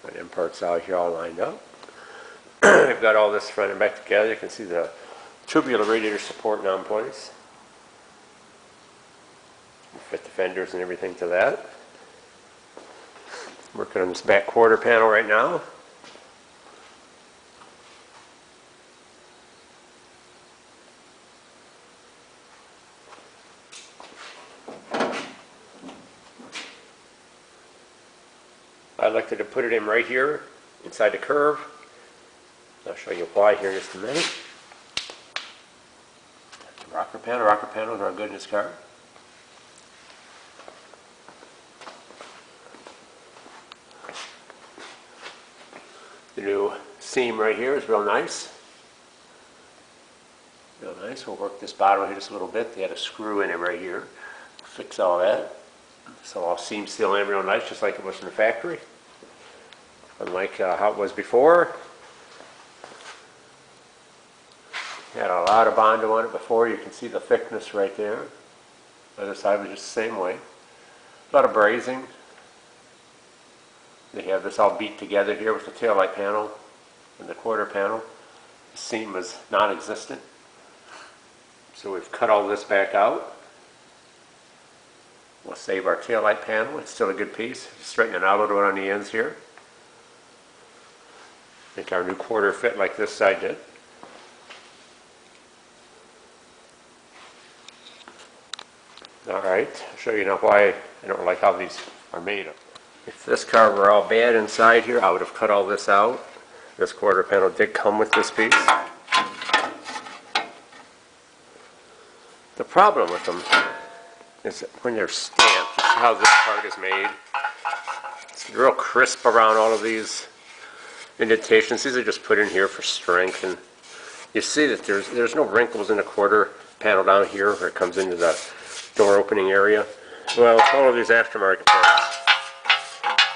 And end parts out here all lined up. We've got all this front and back together. You can see the tubular radiator support now in place. Fit the fenders and everything to that. Working on this back quarter panel right now. I elected to put it in right here inside the curve. I'll show you why here in just a minute. Rocker panels are good in this car. The new seam right here is real nice. Real nice. We'll work this bottom here just a little bit. They had a screw in it right here. Fix all that. So all seam still in real nice, just like it was in the factory. Unlike how it was before. Had a lot of Bondo on it before. You can see the thickness right there. The other side was just the same way. A lot of brazing. They have this all beat together here with the taillight panel and the quarter panel. The seam was non-existent. So we've cut all this back out. We'll save our taillight panel. It's still a good piece. Just straighten it out a little bit on the ends here. Make our new quarter fit like this side did. Alright, I'll show you now why I don't like how these are made. If this car were all bad inside here, I would have cut all this out. This quarter panel did come with this piece. The problem with them is that when they're stamped, you see how this part is made? It's real crisp around all of these indentations. These are just put in here for strength, and you see that there's no wrinkles in the quarter panel down here where it comes into the door opening area. Well, all of these aftermarket parts,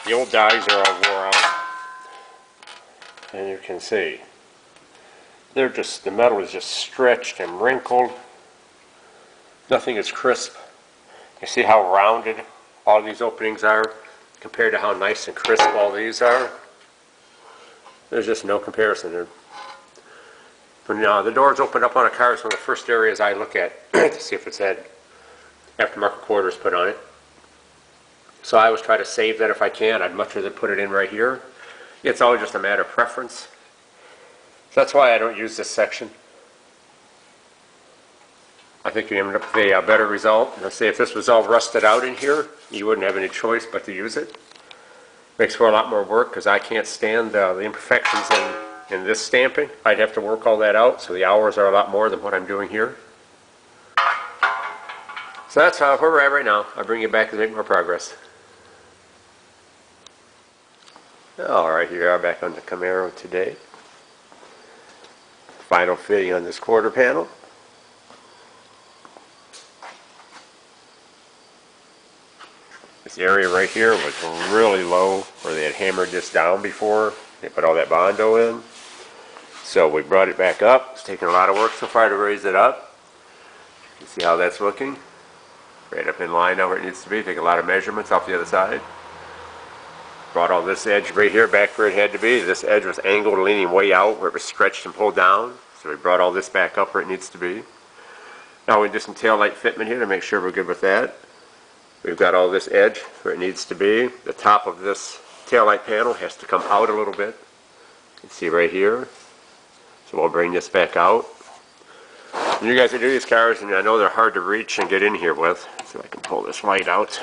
the old dies are all wore out, and you can see the metal is just stretched and wrinkled. Nothing is crisp. You see how rounded all these openings are compared to how nice and crisp all these are. There's just no comparison there. When the doors open up on a car, it's one of the first areas I look at to see if it's had aftermarket quarters put on it. So I always try to save that if I can. I'd much rather put it in right here. It's always just a matter of preference. So that's why I don't use this section. I think you end up with a better result. Let's say if this was all rusted out in here, you wouldn't have any choice but to use it. Makes for a lot more work because I can't stand the imperfections in this stamping. I'd have to work all that out, so the hours are a lot more than what I'm doing here. So that's where we're at right now. I'll bring you back to make more progress. Alright, here we are back on the Camaro today. Final fitting on this quarter panel. This area right here was really low where they had hammered this down before. They put all that Bondo in. So we brought it back up. It's taken a lot of work so far to raise it up. You can see how that's looking. Right up in line now where it needs to be. Take a lot of measurements off the other side. Brought all this edge right here back where it had to be. This edge was angled, leaning way out where it was stretched and pulled down. So we brought all this back up where it needs to be. Now we do some taillight fitment here to make sure we're good with that. We've got all this edge where it needs to be. The top of this taillight panel has to come out a little bit. You can see right here. So we'll bring this back out. And you guys that do these cars, and I know they're hard to reach and get in here with. So I can pull this light out.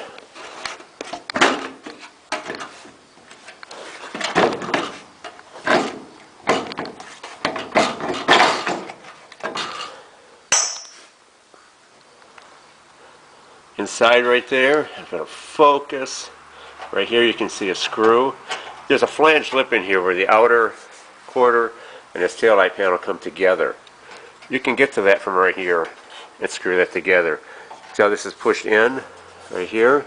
Inside right there, I'm going to focus. Right here you can see a screw. There's a flange lip in here where the outer quarter and this taillight panel come together. You can get to that from right here and screw that together. See how this is pushed in right here?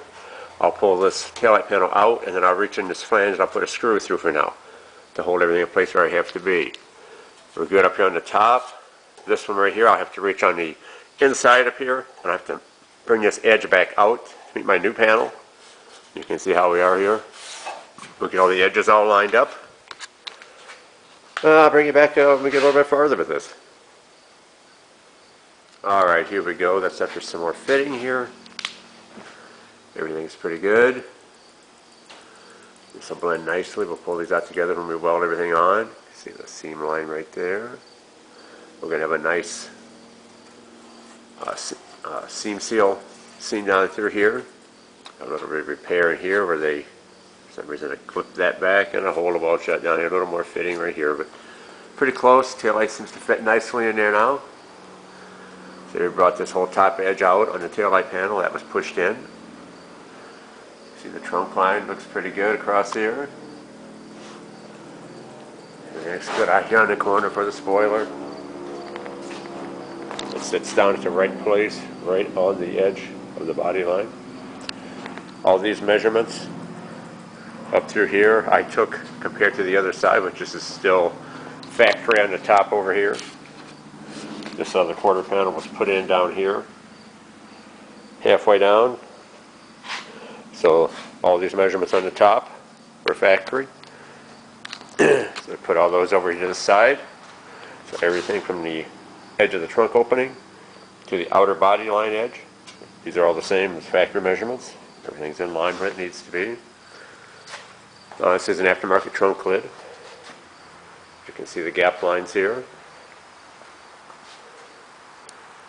I'll pull this taillight panel out and then I'll reach in this flange and I'll put a screw through for now to hold everything in place where I have to be. We're good up here on the top. This one right here, I'll have to reach on the inside up here and I have to bring this edge back out to meet my new panel. You can see how we are here. Look at all the edges all lined up. I'll bring you back when we get a little bit farther with this. Alright, here we go. That's after some more fitting here. Everything's pretty good. This will blend nicely. We'll pull these out together when we weld everything on. See the seam line right there. We're going to have a nice seam seal seam down through here. A little bit of repair in here where they, for some reason, I clipped that back and a hole of weld shut down here. A little more fitting right here, but pretty close. Taillight seems to fit nicely in there now. So we brought this whole top edge out on the taillight panel. That was pushed in. See the trunk line looks pretty good across here. Everything's good out here on the corner for the spoiler. It sits down at the right place, right on the edge of the body line. All these measurements up through here I took compared to the other side, which is still factory on the top over here. This other quarter panel was put in down here, halfway down. So all these measurements on the top were factory. So I put all those over here to the side. So everything from the edge of the trunk opening to the outer body line edge, these are all the same as factory measurements. Everything's in line where it needs to be. This is an aftermarket trunk lid. You can see the gap lines here.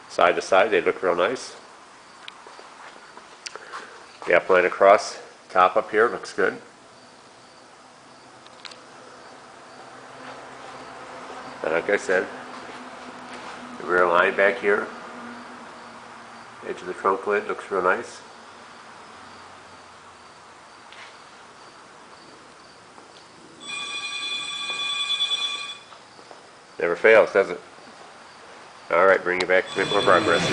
Side to side, they look real nice. Gap line across top up here looks good. And like I said, the rear line back here, edge of the trunk lid looks real nice. Never fails, does it? Alright, bring you back to make more progress.